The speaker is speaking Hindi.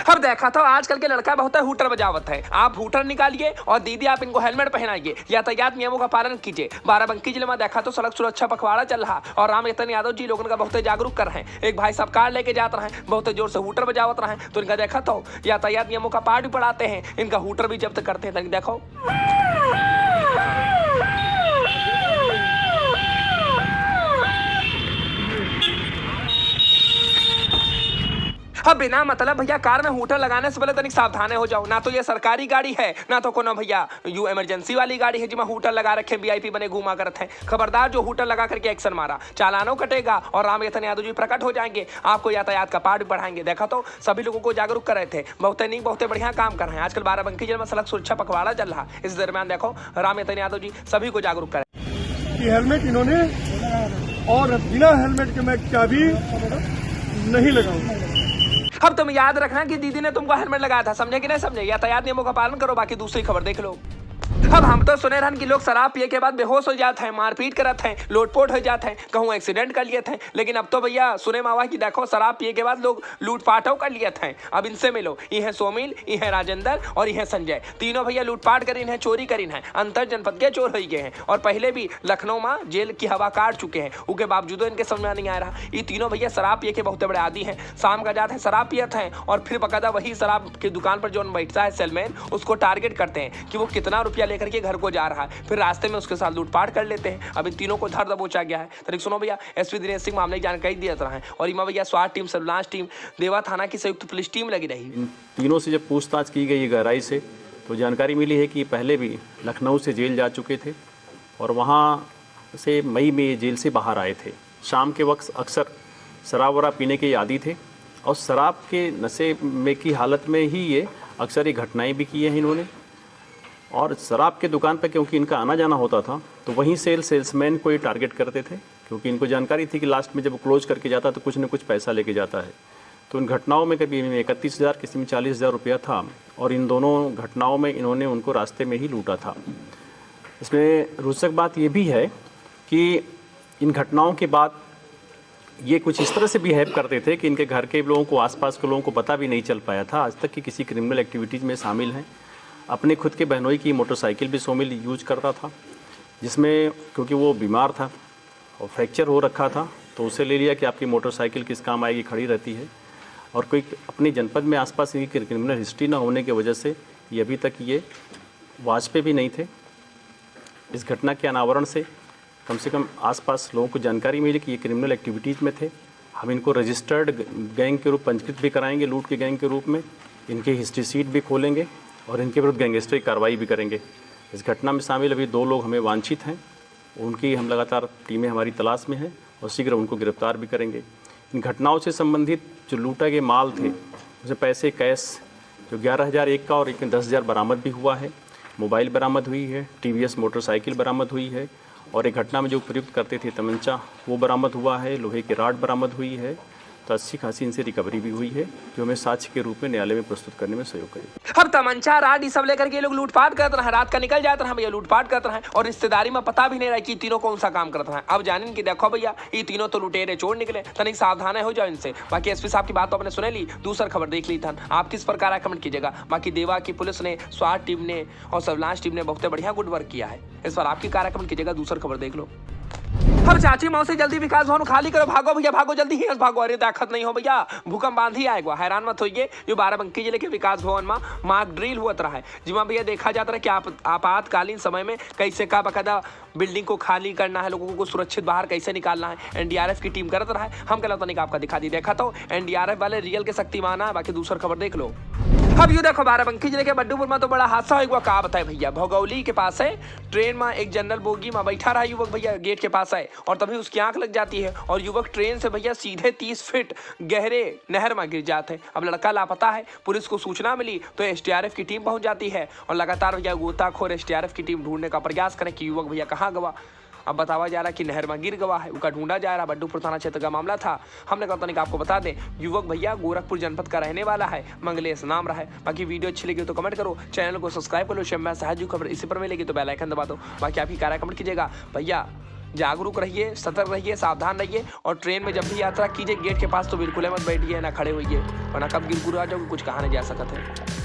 अब देखा था आजकल के लड़का बहुत हूटर बजावत है। आप हूटर निकालिए और दीदी आप इनको हेलमेट पहनाइए, यातायात नियमों का पालन कीजिए। बाराबंकी जिले में देखा तो सड़क सुरक्षा पखवाड़ा चल रहा और राम रतन यादव जी लोगों का बहुत जागरूक कर रहे हैं। एक भाई साहब कार लेके जाते रहे, बहुत जोर से हूटर बजावत रहे, तो इनका देखा तो यातायात नियमों का पाठ भी पढ़ाते हैं, इनका हूटर भी जब्त करते हैं। देखो अब बिना मतलब भैया कार में हूटर लगाने से पहले तनिक सावधान हो जाओ। ना तो ये सरकारी गाड़ी है, ना तो कोनो भैया यू इमरजेंसी वाली गाड़ी है जिसमें हूटर लगा रखे वीआईपी बने घुमा करते हैं। खबरदार जो हूटर लगा करके एक्शन मारा, चालानो कटेगा और राम रतन यादव जी प्रकट हो जाएंगे, आपको यातायात का पाठ भी पढ़ाएंगे। देखा तो सभी लोगों को जागरूक कर रहे थे, बहुत नहीं बहुत बढ़िया काम कर रहे हैं। आजकल बाराबंकी जिले में सड़क सुरक्षा पखवाड़ा चल रहा, इस दरमियान देखो राम रतन यादव जी सभी को जागरूक कर रहे हैं। हेलमेट इन्होंने और बिना हेलमेट के मैं चाबी नहीं लगाऊंगा। अब तुम याद रखना कि दीदी ने तुमको हेलमेट लगाया था, समझे कि नहीं समझे। यातायात नियमों का पालन करो। बाकी दूसरी खबर देख लो। अब हम तो सुने रहन कि लोग शराब पिए के बाद बेहोश हो जाते हैं, मारपीट करते हैं, लोटपोट हो जाते हैं, कहूँ एक्सीडेंट कर लिए थे। लेकिन अब तो भैया सुने मावा कि देखो शराब पिए के बाद लोग लूटपाटो कर लिए थे। अब इनसे मिलो, ये है सोमिल, ये है राजेंद्र और ये है संजय। तीनों भैया लूटपाट करीन है, चोरी करीन है, अंतर जनपद के चोर हो गए हैं और पहले भी लखनऊ में जेल की हवा काट चुके हैं। उसके बावजूद इनके समझ में नहीं आ रहा। ये तीनों भैया शराब पिए के बहुत बड़े आदी हैं। शाम का जाते हैं शराब पियत हैं और फिर बकायदा वही शराब की दुकान पर जो बैठता है सेलमैन, उसको टारगेट करते हैं कि वो कितना रुपया लेकर के घर को जा रहा है, फिर रास्ते में उसके साथ लूटपाट कर लेते हैं। अब इन तीनों को धर दबोचा गया है। तरीक सुनो भैया, एसपी दिनेश सिंह मामले की जानकारी दिया रहा है और इमा भैया स्वाट टीम, सर्विलांस टीम, देवा थाना की संयुक्त पुलिस टीम लगी रही। इन तीनों से जब पूछताछ की गई गहराई से तो जानकारी मिली है कि पहले भी लखनऊ से जेल जा चुके थे और वहाँ से मई में ये जेल से बाहर आए थे। शाम के वक्त अक्सर शराब वराब पीने के आदी थे और शराब के नशे में की हालत में ही ये अक्सर ये घटनाएं भी की हैं इन्होंने। और शराब के दुकान पर क्योंकि इनका आना जाना होता था तो वहीं सेल्समैन को ही टारगेट करते थे, क्योंकि इनको जानकारी थी कि लास्ट में जब वो क्लोज करके जाता तो कुछ न कुछ पैसा लेके जाता है। तो इन घटनाओं में कभी 31,000 किसी में 40,000 रुपया था और इन दोनों घटनाओं में इन्होंने उनको रास्ते में ही लूटा था। इसमें रोचक बात ये भी है कि इन घटनाओं के बाद ये कुछ इस तरह से बिहेव करते थे कि इनके घर के लोगों को, आसपास के लोगों को पता भी नहीं चल पाया था आज तक कि किसी क्रिमिनल एक्टिविटीज़ में शामिल हैं। अपने खुद के बहनोई की मोटरसाइकिल भी सोमिल यूज करता था, जिसमें क्योंकि वो बीमार था और फ्रैक्चर हो रखा था तो उसे ले लिया कि आपकी मोटरसाइकिल किस काम आएगी, खड़ी रहती है। और कोई अपने जनपद में आसपास इनकी क्रिमिनल हिस्ट्री ना होने की वजह से ये अभी तक ये वाच पे भी नहीं थे। इस घटना के अनावरण से कम आसपास लोगों को जानकारी मिली कि ये क्रिमिनल एक्टिविटीज़ में थे। हम इनको रजिस्टर्ड गैंग के रूप पंजीकृत भी कराएंगे, लूट के गैंग के रूप में इनकी हिस्ट्री सीट भी खोलेंगे और इनके विरुद्ध गैंगस्टरी कार्रवाई भी करेंगे। इस घटना में शामिल अभी 2 लोग हमें वांछित हैं, उनकी हम लगातार टीमें हमारी तलाश में हैं और शीघ्र उनको गिरफ्तार भी करेंगे। इन घटनाओं से संबंधित जो लूटा गए माल थे उसमें पैसे कैश जो 11,001 का और एक में 10,000 बरामद भी हुआ है। मोबाइल बरामद हुई है, टीवीएस मोटरसाइकिल बरामद हुई है और एक घटना में जो प्रयुक्त करते थे तमंचा वो बरामद हुआ है। लोहे की राड बरामद हुई है। तो अच्छी खासी इनसे रिकवरी भी हुई है जो हमें साक्ष्य के रूप में न्यायालय में प्रस्तुत करने में सहयोग करेगी। अब तमंचा राड ये सब लेकर के लोग लूटपाट करते रहे, रात का निकल जाते रहे भैया, लूटपाट करते रहे और रिश्तेदारी में पता भी नहीं रहा कि तीनों कौन सा काम करते हैं। अब जानिन कि देखो भैया ये तीनों तो लुटेरे चोर निकले, तनिक सावधान हो जाओ इनसे। बाकी एसपी साहब की बात तो आपने सुने ली, दूसरा खबर देख ली था। आप किस प्रकार कमेंट कीजिएगा। बाकी देवा की पुलिस ने, स्वाट टीम ने और सर्विलांस टीम ने बहुत बढ़िया गुड वर्क किया है। इस पर आपकी कार्य कमेंट कीजिएगा। दूसरा खबर देख लो। अब चाची मौसी जल्दी विकास भवन खाली करो, भागो भैया भागो, जल्दी ही भागो। अरे ताकत नहीं हो भैया, भूकंप बांधी आएगा। हैरान मत होइए, जो बाराबंकी जिले के विकास भवन में मार्क ड्रिल हुआ रहा है, जिसमें भैया देखा जाता है कि आपातकालीन समय में कैसे का बकायदा बिल्डिंग को खाली करना है, लोगों को सुरक्षित बाहर कैसे निकालना है। एनडीआरएफ की टीम करता रहा है। हम कहते नहीं आपका दिखा दी, देखा तो एनडीआरएफ वाले रियल के शक्तिमान है। बाकी दूसरा खबर देख लो। अब यू देखो बाराबंकी जिले के बड्डूपुर में तो बड़ा हादसा हुआ। कहा बताए भैया, भोगौली के पास है, ट्रेन में एक जनरल बोगी में बैठा रहा युवक भैया, गेट के पास है और तभी उसकी आंख लग जाती है और युवक ट्रेन से भैया सीधे 30 फीट गहरे नहर में गिर जाते हैं। अब लड़का लापता है। पुलिस को सूचना मिली तो एसडीआरएफ की टीम पहुंच जाती है और लगातार भैया गोताखोर एसडीआरएफ की टीम ढूंढने का प्रयास करें कि युवक भैया कहाँ गवा। अब बतावा जा रहा कि नहर में गिर गवा है, उसका ढूंढा जा रहा। बड्डूपुर थाना क्षेत्र का मामला था। हमने कहा तनिक आपको बता दें, युवक भैया गोरखपुर जनपद का रहने वाला है, मंगलेश नाम रहा है। बाकी वीडियो अच्छी लगी तो कमेंट करो, चैनल को सब्सक्राइब कर लो। शम्या साहजू खबर इसी पर मिलेगी तो बेल आइकन दबा दो। बाकी आप ही कार्य कमेंट कीजिएगा। भैया जागरूक रहिए, सतर्क रहिए, सावधान रहिए और ट्रेन में जब भी यात्रा कीजिए गेट के पास तो बिल्कुल मत बैठिए, ना खड़े होइए, वरना कब गिर गुरा जाओगे कुछ कहा नहीं जा सकता है।